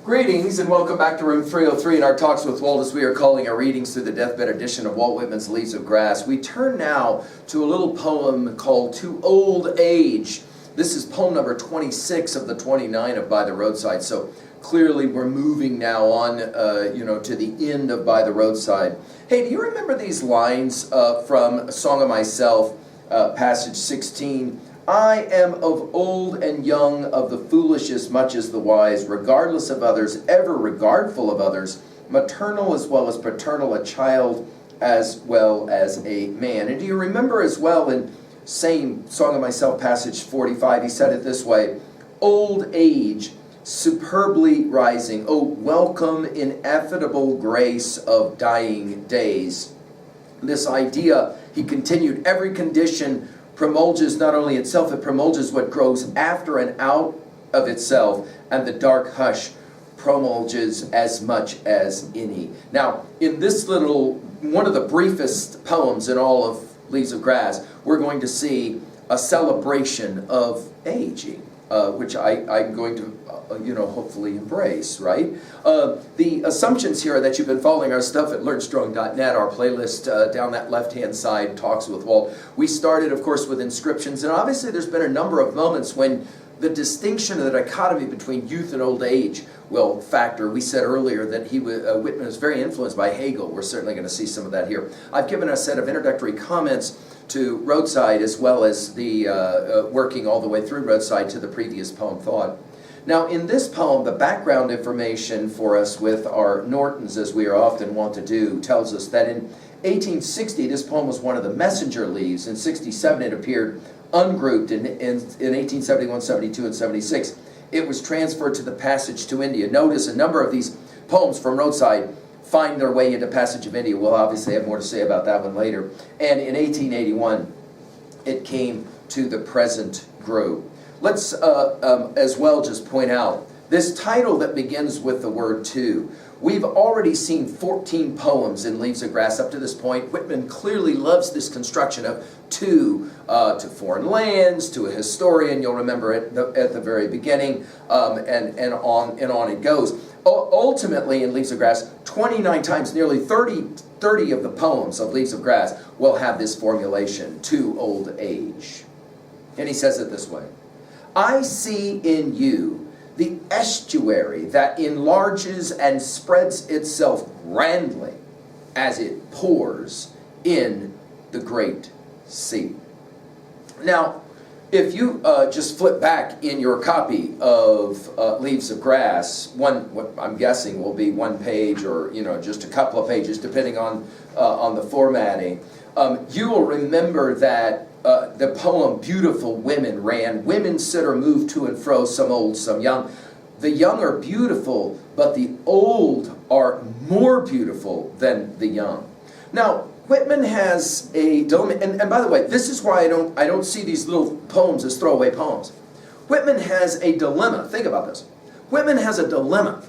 Greetings and welcome back to room 303 in our Talks with Walt, as we are calling our readings through the deathbed edition of Walt Whitman's Leaves of Grass. We turn now to a little poem called To Old Age. This is poem number 26 of the 29 of By the Roadside. So clearly we're moving now on, to the end of By the Roadside. Hey, do you remember these lines from A Song of Myself, passage 16? I am of old and young, of the foolish as much as the wise, regardless of others, ever regardful of others, maternal as well as paternal, a child as well as a man. And do you remember as well in same Song of Myself, passage 45, he said it this way, old age, superbly rising, oh, welcome ineffable grace of dying days. This idea, he continued, every condition promulges not only itself, it promulges what grows after and out of itself, and the dark hush promulges as much as any. Now, in this little, one of the briefest poems in all of Leaves of Grass, we're going to see a celebration of aging, which I'm going to, hopefully embrace, right? The assumptions here are that you've been following our stuff at LearnStrong.net, our playlist down that left-hand side, Talks with Walt. We started, of course, with Inscriptions, and obviously there's been a number of moments when the distinction, the dichotomy between youth and old age will factor. We said earlier that Whitman was very influenced by Hegel. We're certainly going to see some of that here. I've given a set of introductory comments to Roadside, as well as the working all the way through Roadside to the previous poem Thought. Now, in this poem, the background information for us with our Nortons, as we are often wont to do, tells us that in 1860, this poem was one of the messenger leaves. In 67, it appeared ungrouped. In 1871, 72, and 76, it was transferred to the Passage to India. Notice a number of these poems from Roadside find their way into Passage of India. We'll obviously have more to say about that one later. And in 1881, it came to the present group. Let's as well just point out this title that begins with the word to. We've already seen 14 poems in Leaves of Grass up to this point. Whitman clearly loves this construction of to foreign lands, to a historian. You'll remember it at the very beginning, and on it goes. Ultimately, in Leaves of Grass, 29 times, nearly 30 of the poems of Leaves of Grass will have this formulation, to old age. And he says it this way. I see in you the estuary that enlarges and spreads itself grandly as it pours in the great sea. Now, if you just flip back in your copy of Leaves of Grass, what I'm guessing will be one page or just a couple of pages, depending on the formatting, you will remember that the poem Beautiful Women ran, women sit or move to and fro, some old, some young. The young are beautiful, but the old are more beautiful than the young. Now, Whitman has a dilemma, and by the way, this is why I don't see these little poems as throwaway poems. Whitman has a dilemma. Think about this. Whitman has a dilemma.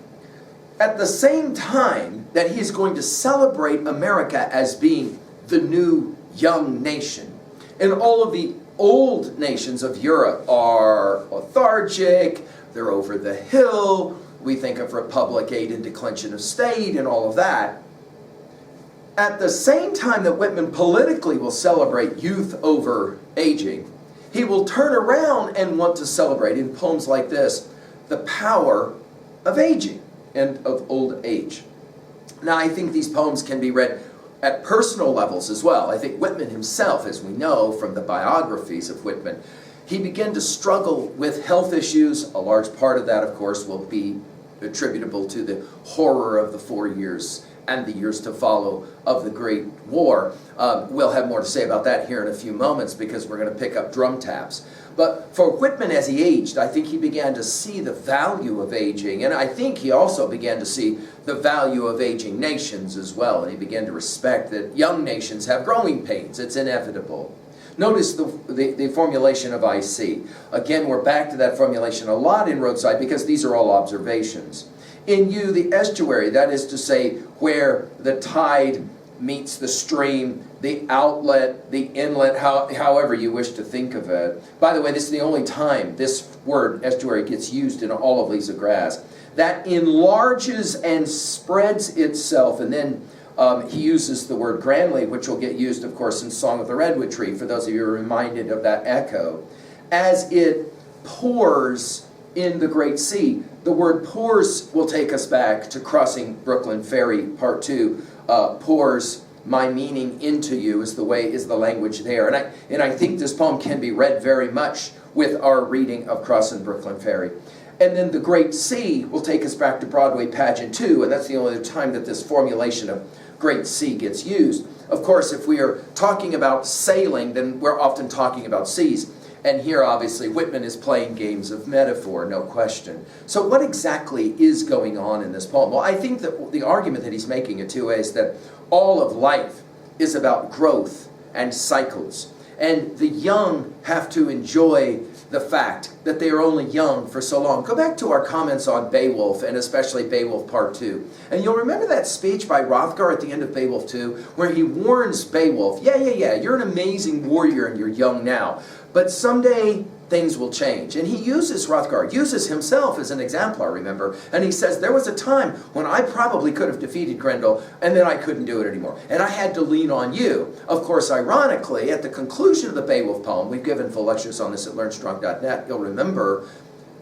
At the same time that he is going to celebrate America as being the new young nation, and all of the old nations of Europe are lethargic, they're over the hill, we think of republic, aid, and declension of state, and all of that. At the same time that Whitman politically will celebrate youth over aging, he will turn around and want to celebrate, in poems like this, the power of aging and of old age. Now, I think these poems can be read at personal levels as well. I think Whitman himself, as we know from the biographies of Whitman, he began to struggle with health issues. A large part of that, of course, will be attributable to the horror of the 4 years and the years to follow of the Great War. We'll have more to say about that here in a few moments because we're going to pick up drum taps. But for Whitman, as he aged, I think he began to see the value of aging, and I think he also began to see the value of aging nations as well, and he began to respect that young nations have growing pains. It's inevitable. Notice the formulation of I see. Again, we're back to that formulation a lot in Roadside because these are all observations. In you, the estuary, that is to say, where the tide meets the stream, the outlet, the inlet, however you wish to think of it. By the way, this is the only time this word estuary gets used in all of Leaves of Grass. That enlarges and spreads itself, and then he uses the word grandly, which will get used, of course, in Song of the Redwood Tree, for those of you who are reminded of that echo, as it pours in the great sea. The word pours will take us back to Crossing Brooklyn Ferry, Part 2. Pours my meaning into you is the language there. And I think this poem can be read very much with our reading of Crossing Brooklyn Ferry. And then the Great Sea will take us back to Broadway Pageant 2, and that's the only time that this formulation of Great Sea gets used. Of course, if we are talking about sailing, then we're often talking about seas. And here, obviously, Whitman is playing games of metaphor, no question. So what exactly is going on in this poem? Well, I think that the argument that he's making in 2A is that all of life is about growth and cycles. And the young have to enjoy the fact that they are only young for so long. Go back to our comments on Beowulf, and especially Beowulf Part 2. And you'll remember that speech by Hrothgar at the end of Beowulf 2, where he warns Beowulf, yeah, you're an amazing warrior and you're young now, but someday things will change. And he uses Hrothgar, uses himself as an exemplar, remember? And he says, there was a time when I probably could have defeated Grendel, and then I couldn't do it anymore. And I had to lean on you. Of course, ironically, at the conclusion of the Beowulf poem, we've given full lectures on this at learnstrong.net, you'll remember,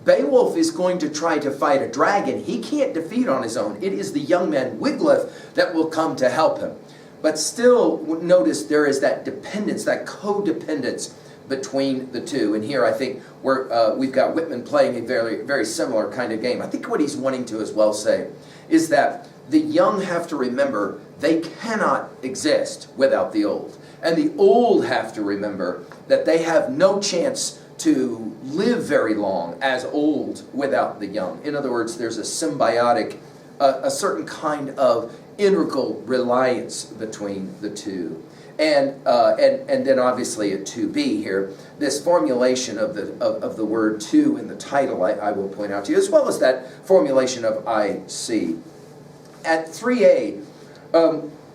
Beowulf is going to try to fight a dragon he can't defeat on his own. It is the young man Wiglaf that will come to help him. But still, notice there is that dependence, that codependence between the two. And here I think we've got Whitman playing a very, very similar kind of game. I think what he's wanting to as well say is that the young have to remember they cannot exist without the old. And the old have to remember that they have no chance to live very long as old without the young. In other words, there's a symbiotic, a certain kind of integral reliance between the two. And then obviously at 2b here, this formulation of the word to in the title I will point out to you, as well as that formulation of I see. At 3a,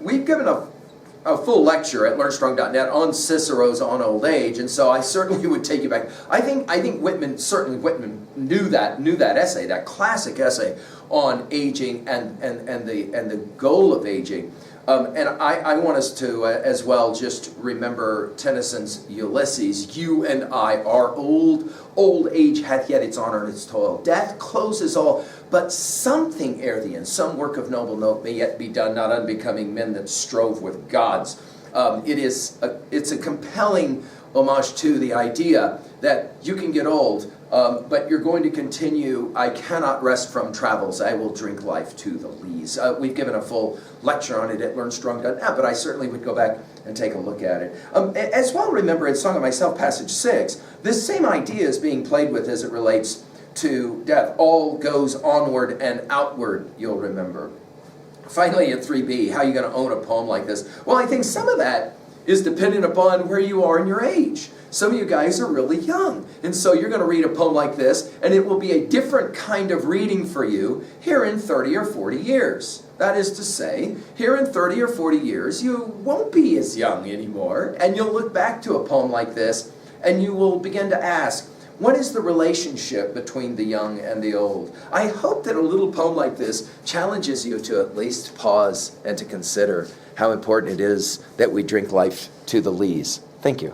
we've given a full lecture at learnstrong.net on Cicero's On Old Age, and so I certainly would take you back. I think Whitman knew that essay, that classic essay on aging and the goal of aging. And I want us to, as well, just remember Tennyson's Ulysses. You and I are old. Old age hath yet its honor and its toil. Death closes all. But something ere the end, some work of noble note may yet be done, not unbecoming men that strove with gods. It's a compelling homage to the idea that you can get old, but you're going to continue. I cannot rest from travels. I will drink life to the lees. We've given a full lecture on it at learnstrong.net, but I certainly would go back and take a look at it. As well, remember in Song of Myself, passage 6, this same idea is being played with as it relates to death. All goes onward and outward, you'll remember. Finally, at 3b, how are you going to own a poem like this? Well, I think some of that is dependent upon where you are in your age. Some of you guys are really young, and so you're going to read a poem like this, and it will be a different kind of reading for you here in 30 or 40 years. That is to say, here in 30 or 40 years, you won't be as young anymore, and you'll look back to a poem like this, and you will begin to ask, what is the relationship between the young and the old? I hope that a little poem like this challenges you to at least pause and to consider how important it is that we drink life to the lees. Thank you.